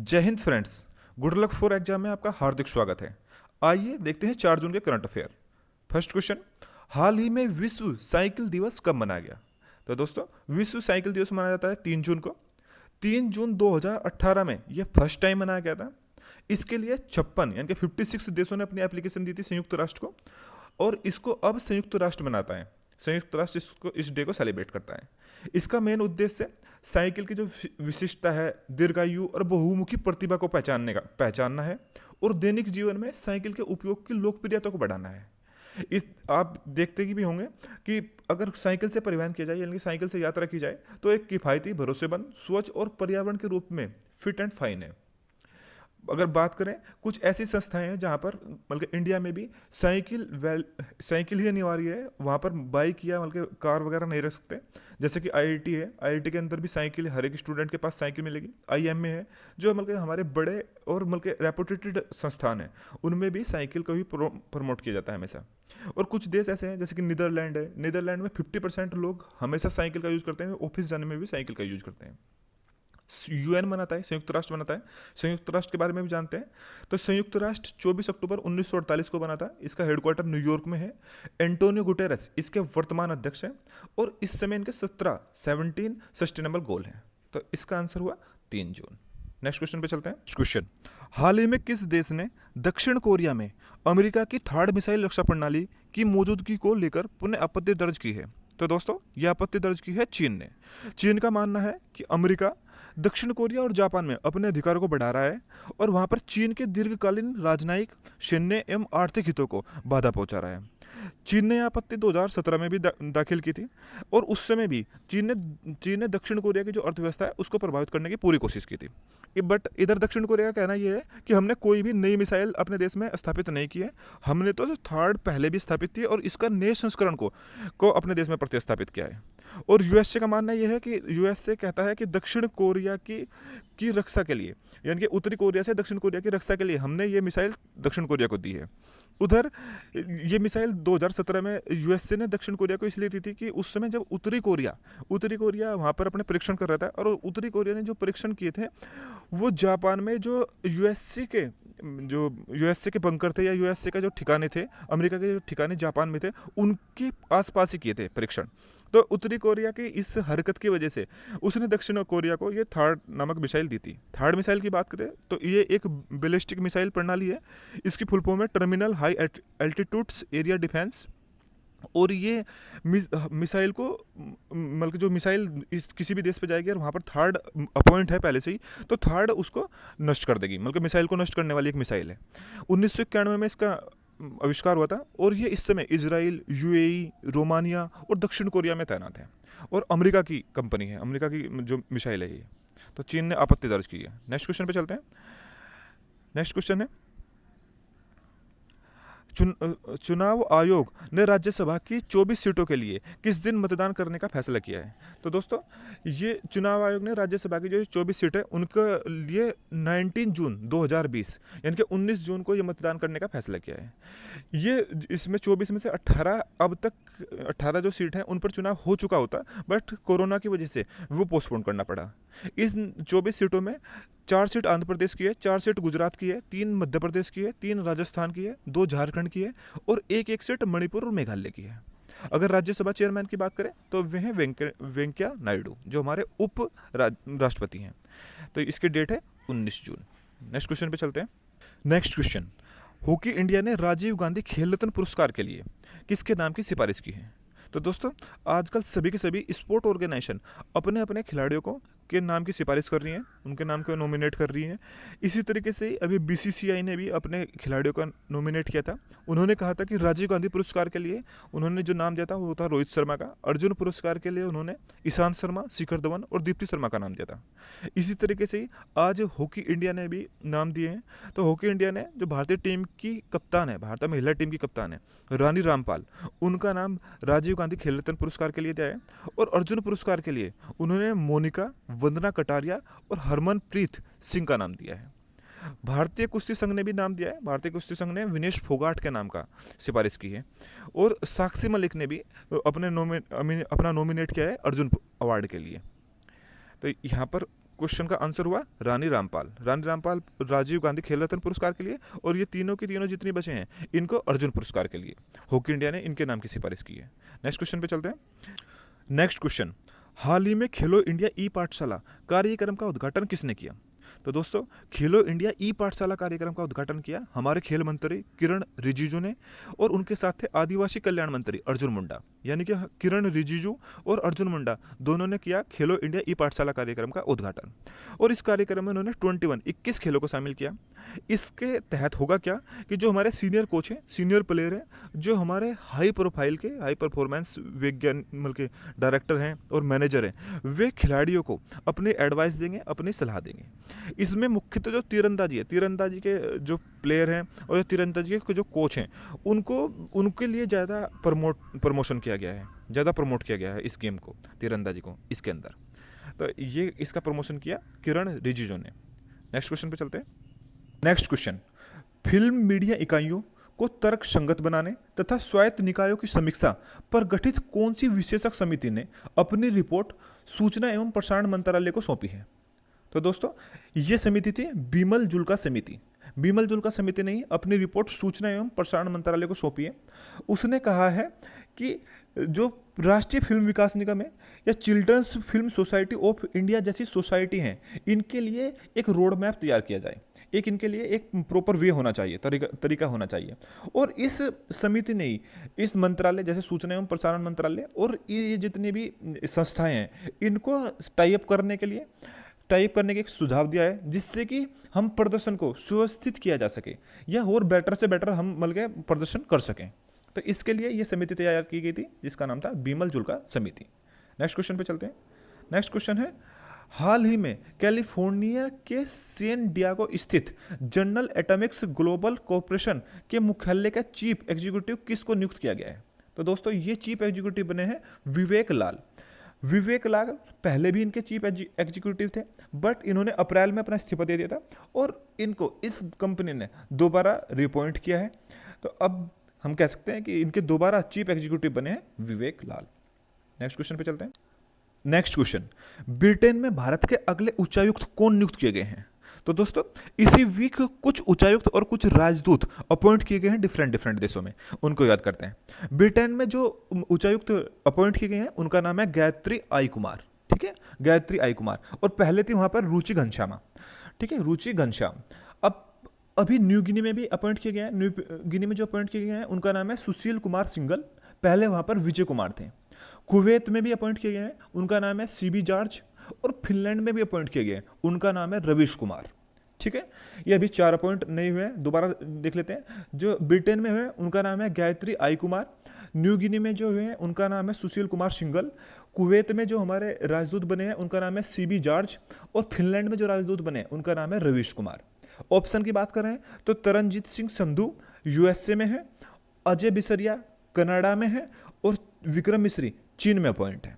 जय Hind friends. Good luck for exam में आपका हार्दिक स्वागत है। आइए देखते हैं 4 जून के करंट अफेयर। फर्स्ट क्वेश्चन, हाल ही में विश्व साइकिल दिवस कब मनाया गया? तो दोस्तों, विश्व साइकिल दिवस मनाया जाता है 3 जून को। 3 जून 2018 में यह फर्स्ट टाइम मनाया गया था। इसके लिए 56 यानी कि 56 देशों ने अपनी एप्लीकेशन दी थी संयुक्त राष्ट्र को, और इसको अब संयुक्त राष्ट्र मनाता है। संयुक्त राष्ट्र इस डे को सेलिब्रेट करता है। इसका मेन उद्देश्य साइकिल की जो विशिष्टता है, दीर्घायु और बहुमुखी प्रतिभा को पहचानना है, और दैनिक जीवन में साइकिल के उपयोग की लोकप्रियता को बढ़ाना है। इस आप देखते ही भी होंगे कि अगर साइकिल से परिवहन किया जाए, यानी कि साइकिल से यात्रा की जाए, तो एक किफ़ायती, भरोसेमंद, स्वच्छ और पर्यावरण के रूप में फिट एंड फाइन है। अगर बात करें, कुछ ऐसी संस्थाएं हैं जहाँ पर बल्कि इंडिया में भी साइकिल ही अनिवार्य है। वहाँ पर बाइक या बल्कि कार वगैरह नहीं रख सकते। जैसे कि आईआईटी है, आईआईटी के अंदर भी साइकिल, हर एक स्टूडेंट के पास साइकिल मिलेगी। आईएमए है, जो बल्कि हमारे बड़े और बल्कि रेपुटेटेड संस्थान है, उनमें भी साइकिल को ही प्रमोट किया जाता है हमेशा। और कुछ देश ऐसे हैं जैसे कि नीदरलैंड है। नीदरलैंड में 50% लोग हमेशा साइकिल का यूज़ करते हैं, ऑफिस जाने में भी साइकिल का यूज़ करते हैं। यूएन मनाता है, संयुक्त राष्ट्र मनाता है। संयुक्त राष्ट्र के बारे में भी जानते हैं। तो संयुक्त राष्ट्र 24 अक्टूबर 1948 को बना था। इसका हेडक्वार्टर न्यूयॉर्क में है। एंटोनियो गुटेरेस इसके वर्तमान अध्यक्ष हैं, और इस समय इनके 17 सस्टेनेबल गोल हैं। तो इसका आंसर हुआ 3 जून। नेक्स्ट क्वेश्चन पे चलते हैं। क्वेश्चन, हाल ही में किस देश ने दक्षिण कोरिया में अमेरिका की थर्ड मिसाइल रक्षा प्रणाली की मौजूदगी को लेकर पुनः आपत्ति दर्ज की है? तो दोस्तों, यह आपत्ति दर्ज की है चीन ने। चीन का मानना है कि अमेरिका दक्षिण कोरिया और जापान में अपने अधिकारों को बढ़ा रहा है, और वहां पर चीन के दीर्घकालीन राजनयिक, सैन्य एवं आर्थिक हितों को बाधा पहुंचा रहा है। चीन ने आपत्ति 2017 में भी दाखिल की थी, और उस समय भी चीन ने दक्षिण कोरिया की जो अर्थव्यवस्था है उसको प्रभावित करने की पूरी कोशिश की थी। बट इधर दक्षिण कोरिया का कहना यह है कि हमने कोई भी नई मिसाइल अपने देश में स्थापित नहीं की है। हमने तो थर्ड पहले भी स्थापित थी, और इसका नए संस्करण को अपने देश में प्रतिस्थापित किया है। और यूएसए का मानना यह है कि यूएसए कहता है कि दक्षिण कोरिया की रक्षा के लिए, यानी कि उत्तरी कोरिया से दक्षिण कोरिया की रक्षा के लिए हमने ये मिसाइल दक्षिण कोरिया को दी है। उधर ये मिसाइल 2017 में यूएसए ने दक्षिण कोरिया को इसलिए दी थी कि उस समय जब उत्तरी कोरिया वहाँ पर अपने परीक्षण कर रहा था, और उत्तरी कोरिया ने जो परीक्षण किए थे वो जापान में जो यूएसए के बंकर थे, या यूएसए का जो ठिकाने थे, अमेरिका के जो ठिकाने जापान में थे, उनके आसपास ही किए थे परीक्षण। तो उत्तरी कोरिया की इस हरकत की वजह से उसने दक्षिण कोरिया को ये थर्ड नामक मिसाइल दी थी। थर्ड मिसाइल की बात करें तो ये एक बैलिस्टिक मिसाइल प्रणाली है। इसकी फुल फॉर्म है terminal high altitudes area defence. और ये मिसाइल को मतलब जो मिसाइल किसी भी देश पे जाएगी और वहाँ पर थर्ड अपॉइंट है पहले से ही, तो थर्ड उसको नष्ट कर देगी। मतलब मिसाइल को नष्ट करने वाली एक मिसाइल है। 1991 में इसका आविष्कार हुआ था, और ये इस समय इजराइल, यूएई, रोमानिया और दक्षिण कोरिया में तैनात है, और अमेरिका की कंपनी है, अमेरिका की जो मिसाइल है ये। तो चीन ने आपत्ति दर्ज की है। नेक्स्ट क्वेश्चन पे चलते हैं। नेक्स्ट क्वेश्चन है, चुनाव आयोग ने राज्यसभा की 24 सीटों के लिए किस दिन मतदान करने का फैसला किया है? तो दोस्तों, ये चुनाव आयोग ने राज्यसभा की जो 24 सीटें उनके लिए 19 जून 2020 यानी कि 19 जून को ये मतदान करने का फैसला किया है। ये इसमें 24 में से 18 अब तक 18 जो सीट हैं उन पर चुनाव हो चुका होता, बट कोरोना की वजह से वो पोस्टपोन करना पड़ा। इस 24 सीटों में 4 सीट आंध्र प्रदेश की है, 4 सीट गुजरात की है, 3 मध्य प्रदेश की है, 3 राजस्थान की है, 2 झारखंड की है, और एक सीट मणिपुर और मेघालय की है। अगर राज्यसभा चेयरमैन की बात करें तो वे हैं वेंकैया नायडू, जो हमारे उप राष्ट्रपति हैं। तो इसकी डेट है 19 जून। नेक्स्ट क्वेश्चन पे चलते हैं। नेक्स्ट क्वेश्चन, हॉकी इंडिया ने राजीव गांधी खेल रत्न पुरस्कार के लिए किसके नाम की सिफारिश की है? तो दोस्तों, आजकल सभी के सभी स्पोर्ट ऑर्गेनाइजेशन अपने अपने खिलाड़ियों के नाम की सिफारिश कर रही हैं, उनके नाम को नॉमिनेट कर रही हैं। इसी तरीके से अभी बीसीसीआई ने भी अपने खिलाड़ियों का नॉमिनेट किया था। उन्होंने कहा था कि राजीव गांधी पुरस्कार के लिए उन्होंने जो नाम दिया था वो था रोहित शर्मा का। अर्जुन पुरस्कार के लिए उन्होंने ईशांत शर्मा, शिखर धवन और दीप्ति शर्मा का नाम दिया था। इसी तरीके से ही आज हॉकी इंडिया ने भी नाम दिए हैं। तो हॉकी इंडिया ने जो भारतीय टीम की कप्तान है, भारतीय महिला टीम की कप्तान है रानी रामपाल, उनका नाम राजीव गांधी खेल रत्न पुरस्कार के लिए दिया है। और अर्जुन पुरस्कार के लिए उन्होंने मोनिका, वंदना कटारिया और हरमनप्रीत सिंह का नाम दिया है। भारतीय कुश्ती संघ ने भी नाम दिया है। भारतीय कुश्ती संघ ने विनेश फोगाट के नाम का सिफारिश की है, और साक्षी मलिक ने भी अपना नॉमिनेट किया है अर्जुन अवार्ड के लिए। तो यहाँ पर क्वेश्चन का आंसर हुआ रानी रामपाल। रानी रामपाल राजीव गांधी खेल रत्न पुरस्कार के लिए, और ये तीनों के तीनों जितनी बचे हैं इनको अर्जुन पुरस्कार के लिए हॉकी इंडिया ने इनके नाम की सिफारिश की है। नेक्स्ट क्वेश्चन पे चलते हैं। नेक्स्ट क्वेश्चन, हाल ही में खेलो इंडिया ई पाठशाला कार्यक्रम का उद्घाटन किसने किया? तो दोस्तों, खेलो इंडिया ई पाठशाला कार्यक्रम का उद्घाटन किया हमारे खेल मंत्री किरण रिजिजू ने, और उनके साथ थे आदिवासी कल्याण मंत्री अर्जुन मुंडा। यानी कि किरण रिजिजू और अर्जुन मुंडा दोनों ने किया खेलो इंडिया ई पाठशाला कार्यक्रम का उद्घाटन। और इस कार्यक्रम में उन्होंने 21 खेलों को शामिल किया। इसके तहत होगा क्या कि जो हमारे सीनियर कोच हैं, सीनियर प्लेयर हैं, जो हमारे हाई प्रोफाइल के हाई परफॉर्मेंस विज्ञान मतलब के डायरेक्टर हैं और मैनेजर हैं, वे खिलाड़ियों को अपनी एडवाइस देंगे, अपनी सलाह देंगे। इसमें मुख्यतः जो तीरंदाजी है, तीरंदाजी के जो प्लेयर हैं और जो तीरंदाजी के जो कोच हैं, उनके लिए ज़्यादा प्रमोशन किया गया है, ज़्यादा प्रमोट किया गया है इस गेम को, तीरंदाजी को इसके अंदर। तो ये इसका प्रमोशन किया किरण रिजिजू ने। नेक्स्ट क्वेश्चन पे चलते हैं। नेक्स्ट क्वेश्चन, फिल्म मीडिया इकाइयों को तर्क संगत बनाने तथा स्वायत्त निकायों की समीक्षा पर गठित कौन सी विशेषज्ञ समिति ने अपनी रिपोर्ट सूचना एवं प्रसारण मंत्रालय को सौंपी है? तो दोस्तों, ये समिति थी बीमल जुल्का समिति। बीमल जुल्का समिति ने अपनी रिपोर्ट सूचना एवं प्रसारण मंत्रालय को सौंपी है। उसने कहा है कि जो राष्ट्रीय फिल्म विकास निगम है या children's film society of India जैसी सोसाइटी हैं, इनके लिए एक रोड मैप तैयार किया जाए, एक इनके लिए एक प्रॉपर वे होना चाहिए, तरीका होना चाहिए। और इस समिति ने ही इस मंत्रालय जैसे सूचना एवं प्रसारण मंत्रालय और ये जितनी भी संस्थाएं हैं, इनको टाई करने के एक सुझाव दिया है, जिससे कि हम प्रदर्शन को सुव्यवस्थित किया जा सके या और बेटर से बेटर हम मिलकर प्रदर्शन कर सकें। तो इसके लिए ये समिति तैयार की गई थी, जिसका नाम था बीमल जुल्का समिति। नेक्स्ट क्वेश्चन पे चलते हैं। नेक्स्ट क्वेश्चन है, हाल ही में कैलिफोर्निया के सैन डिएगो स्थित जनरल एटॉमिक्स ग्लोबल कॉर्पोरेशन के मुख्यालय का चीफ एग्जीक्यूटिव किसको नियुक्त किया गया है? तो दोस्तों, ये चीफ एग्जीक्यूटिव बने हैं विवेक लाल। विवेक लाल पहले भी इनके चीफ एग्जीक्यूटिव थे, बट इन्होंने अप्रैल में अपना इस्तीफा दे दिया था और इनको इस कंपनी ने दोबारा रिअपॉइंट किया है। तो अब हम कह सकते हैं कि इनके दोबारा चीफ एग्जीक्यूटिव बने हैं विवेक लाल। नेक्स्ट क्वेश्चन पे चलते हैं। नेक्स्ट क्वेश्चन, ब्रिटेन में भारत के अगले उच्चायुक्त कौन नियुक्त किए गए हैं? तो दोस्तों, इसी वीक कुछ उच्चायुक्त और कुछ राजदूत अपॉइंट किए गए हैं डिफरेंट देशों में, उनको याद करते हैं। ब्रिटेन में जो उच्चायुक्त अपॉइंट किए गए हैं उनका नाम है गायत्री आई कुमार। ठीक है, गायत्री आई कुमार। और पहले थी वहां पर रुचि घनश्यामा। ठीक है, रुचि घनश्याम। अब अभी न्यू गिनी में भी अपॉइंट किए गए हैं। न्यू गिनी में जो अपॉइंट किए गए हैं उनका नाम है सुशील कुमार सिंगल। पहले वहां पर विजय कुमार थे। कुवैत में भी अपॉइंट किए गए हैं, उनका नाम है सीबी जॉर्ज। और फिनलैंड में भी अपॉइंट किए गए हैं, उनका नाम है रवीश कुमार। ठीक है, ये अभी 4 अपॉइंट नहीं हुए हैं, दोबारा देख लेते हैं। जो ब्रिटेन में हुए उनका नाम है गायत्री आई कुमार। न्यू गिनी में जो हुए हैं उनका नाम है सुशील कुमार सिंगल। कुवैत में जो हमारे राजदूत बने हैं उनका नाम है सीबी जॉर्ज। और फिनलैंड में जो राजदूत बने हैं उनका नाम है रवीश कुमार। ऑप्शन की बात करें तो तरनजीत सिंह संधू यूएसए में है, अजय बिसरिया कनाडा में है, और विक्रम मिश्री चीन में अपॉइंट है।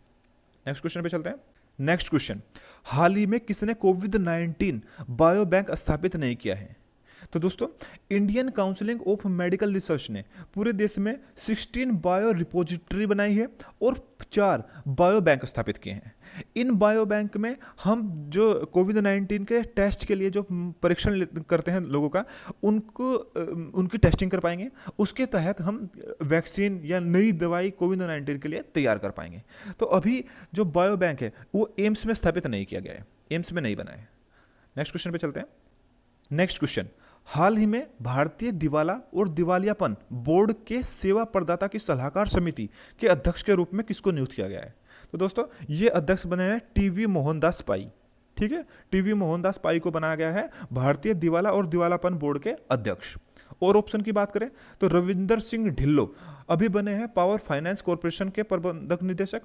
नेक्स्ट क्वेश्चन पे चलते हैं। नेक्स्ट क्वेश्चन, हाल ही में किसने कोविड-19 बायो बैंक स्थापित नहीं किया है? तो दोस्तों, Indian counselling of medical research ने पूरे देश में 16 बायो रिपोजिटरी बनाई है और 4 बायो बैंक स्थापित किए हैं। इन बायो बैंक में हम जो कोविड-19 के टेस्ट के लिए जो परीक्षण करते हैं लोगों का, उनकी टेस्टिंग कर पाएंगे। उसके तहत हम वैक्सीन या नई दवाई कोविड-19 के लिए तैयार कर पाएंगे। तो अभी जो बायो बैंक है वो एम्स में स्थापित नहीं किया गया है, एम्स में नहीं बना है। नेक्स्ट क्वेश्चन पे चलते हैं। नेक्स्ट क्वेश्चन, हाल ही में भारतीय दिवाला और दिवालियापन बोर्ड के सेवा प्रदाता की सलाहकार समिति के अध्यक्ष के रूप में किसको नियुक्त किया गया है? तो दोस्तों, ये अध्यक्ष बने हैं टीवी मोहनदास पाई। ठीक है, टीवी मोहनदास पाई को बनाया गया है भारतीय दिवाला और दिवालापन बोर्ड के अध्यक्ष। और ऑप्शन की बात करें तो रविंदर सिंह ढिल्लो अभी बने हैं पावर फाइनेंस कॉर्पोरेशन के प्रबंधक निदेशक।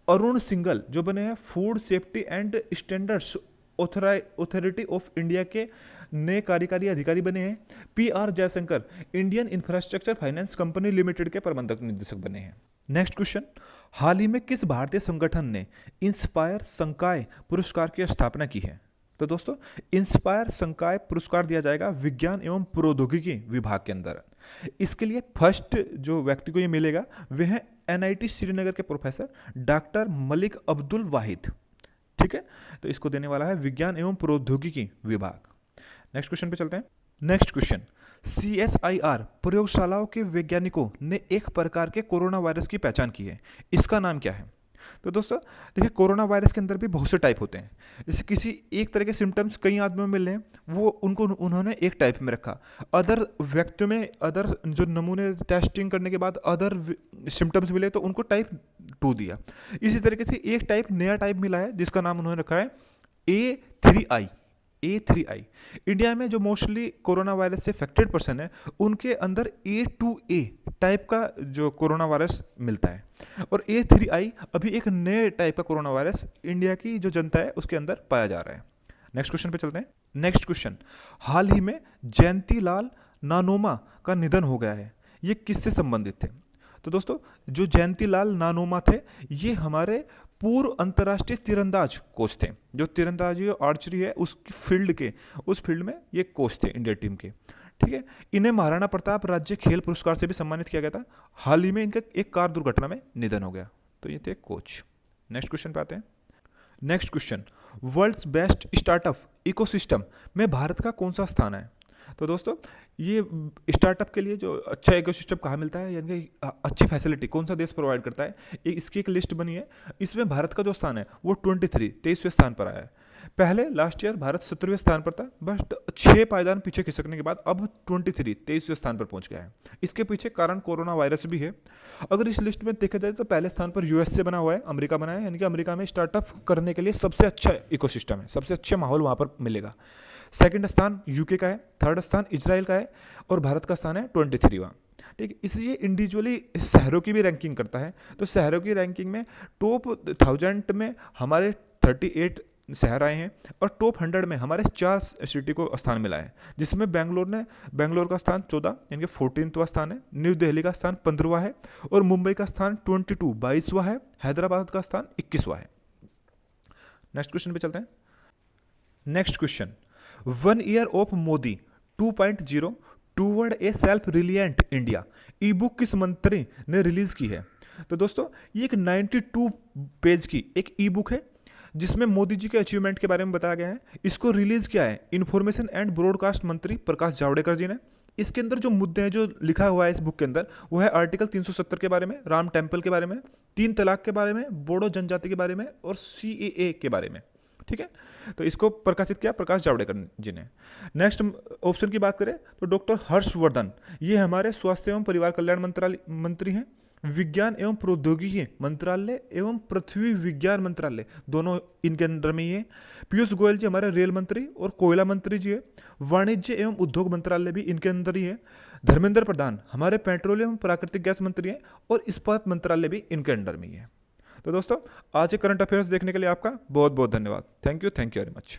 अरुण सिंगल जो बने हैं food safety and standards authority of India के नए कार्यकारी अधिकारी बने हैं। PR Jaishankar Indian infrastructure finance company limited के प्रबंधक निदेशक बने हैं। नेक्स्ट क्वेश्चन, हाल ही में किस भारतीय संगठन ने इंस्पायर संकाय पुरस्कार की स्थापना की है? तो दोस्तों, इंस्पायर संकाय पुरस्कार दिया जाएगा विज्ञान एवं प्रौद्योगिकी विभाग के अंदर। इसके लिए फर्स्ट जो व्यक्ति को ये मिलेगा वे हैं NIT श्रीनगर के प्रोफेसर डॉक्टर मलिक अब्दुल वाहिद। ठीक है, तो इसको देने वाला है विज्ञान एवं प्रौद्योगिकी विभाग। नेक्स्ट क्वेश्चन पे चलते हैं। नेक्स्ट क्वेश्चन, CSIR प्रयोगशालाओं के वैज्ञानिकों ने एक प्रकार के कोरोना वायरस की पहचान की है, इसका नाम क्या है? तो दोस्तों देखिए, कोरोना वायरस के अंदर भी बहुत से टाइप होते हैं। जैसे किसी एक तरह के सिम्टम्स कई आदमियों में मिल रहे हैं, वो उनको उन्होंने एक टाइप में रखा। अदर व्यक्तियों में, अदर जो नमूने टेस्टिंग करने के बाद अदर सिम्टम्स मिले तो उनको टाइप 2 दिया। इसी तरीके से एक टाइप नया टाइप मिला है जिसका नाम उन्होंने रखा है A3I। A3I इंडिया में जो मोस्टली कोरोना वायरस से अफेक्टेड पर्सन है उनके अंदर A2A टाइप का जो कोरोना वायरस मिलता है, और A3I अभी एक नए टाइप का कोरोना वायरस इंडिया की जो जनता है उसके अंदर पाया जा रहा है। नेक्स्ट क्वेश्चन पे चलते हैं। नेक्स्ट क्वेश्चन, हाल ही में जयंती लाल नानोमा का निधन हो गया है, ये किससे संबंधित थे? तो दोस्तों जो जयंती लाल नानोमा थे ये हमारे पूर्व अंतर्राष्ट्रीय तीरंदाज कोच थे, जो तीरंदाजी और आर्चरी है उसकी फील्ड के, उस फील्ड में ये कोच थे इंडिया टीम के। ठीक है, इन्हें महाराणा प्रताप राज्य खेल पुरस्कार से भी सम्मानित किया गया था। हाल ही में इनका एक कार दुर्घटना में निधन हो गया। तो ये थे कोच। नेक्स्ट क्वेश्चन पे आते हैं। Next question, world's best startup ecosystem में भारत का कौन सा स्थान है? तो दोस्तों ये स्टार्टअप के लिए जो अच्छा इकोसिस्टम कहाँ मिलता है, यानी कि अच्छी फैसिलिटी कौन सा देश प्रोवाइड करता है, इसकी एक लिस्ट बनी है। इसमें भारत का जो स्थान है वो 23वें स्थान पर आया है। पहले लास्ट ईयर भारत 17वें स्थान पर था, बट 6 पायदान पीछे खिसकने के बाद अब 23वें स्थान पर पहुंच गया है। इसके पीछे कारण कोरोना वायरस भी है। अगर इस लिस्ट में देखा जाए तो पहले स्थान पर USA बना हुआ है, अमेरिका बना है, यानी कि अमेरिका में स्टार्टअप करने के लिए सबसे अच्छा इकोसिस्टम है, सबसे अच्छा माहौल वहाँ पर मिलेगा। सेकंड स्थान UK का है, थर्ड स्थान इजराइल का है, और भारत का स्थान है 23वां। ठीक है, इसलिए इंडिविजुअली शहरों की भी रैंकिंग करता है। तो शहरों की रैंकिंग में टॉप 1000 में हमारे 38 शहर आए हैं, और टॉप 100 में हमारे 4 सिटी को स्थान मिला है, जिसमें बेंगलोर का स्थान 14 यानी कि 14वां स्थान है, न्यू दिल्ली का स्थान 15वां है, और मुंबई का स्थान 22वां है, हैदराबाद का स्थान 21वां है। नेक्स्ट क्वेश्चन पे चलते हैं। Next question, 1 year of Modi 2.0 toward a self reliant India e book किस मंत्री ने रिलीज की है? तो दोस्तों ये एक 92 पेज की एक ई बुक है जिसमें मोदी जी के अचीवमेंट के बारे में बताया गया है। इसको रिलीज किया है इंफॉर्मेशन एंड ब्रॉडकास्ट मंत्री प्रकाश जावड़ेकर जी ने। इसके अंदर जो मुद्दे हैं जो लिखा हुआ है इस बुक के अंदर, वो है आर्टिकल 370 के बारे में, राम टेम्पल के बारे में, 3 तलाक के बारे में, बोडो जनजाति के बारे में, और CAA के बारे में। ठीक है, तो इसको प्रकाशित किया प्रकाश जावड़ेकर जी ने। नेक्स्ट ऑप्शन की बात करें तो डॉक्टर हर्षवर्धन, ये हमारे स्वास्थ्य एवं परिवार कल्याण मंत्री हैं। विज्ञान एवं प्रौद्योगिकी मंत्रालय एवं पृथ्वी विज्ञान मंत्रालय दोनों इनके अंदर में ही है। पीयूष गोयल जी हमारे रेल मंत्री और कोयला मंत्री जी है। वाणिज्य एवं उद्योग मंत्रालय भी इनके अंदर ही है। धर्मेंद्र प्रधान हमारे पेट्रोलियम प्राकृतिक गैस मंत्री हैं, और इस्पात मंत्रालय भी इनके अंडर में ही है। तो दोस्तों आज के करंट अफेयर्स देखने के लिए आपका बहुत बहुत धन्यवाद। Thank you very much.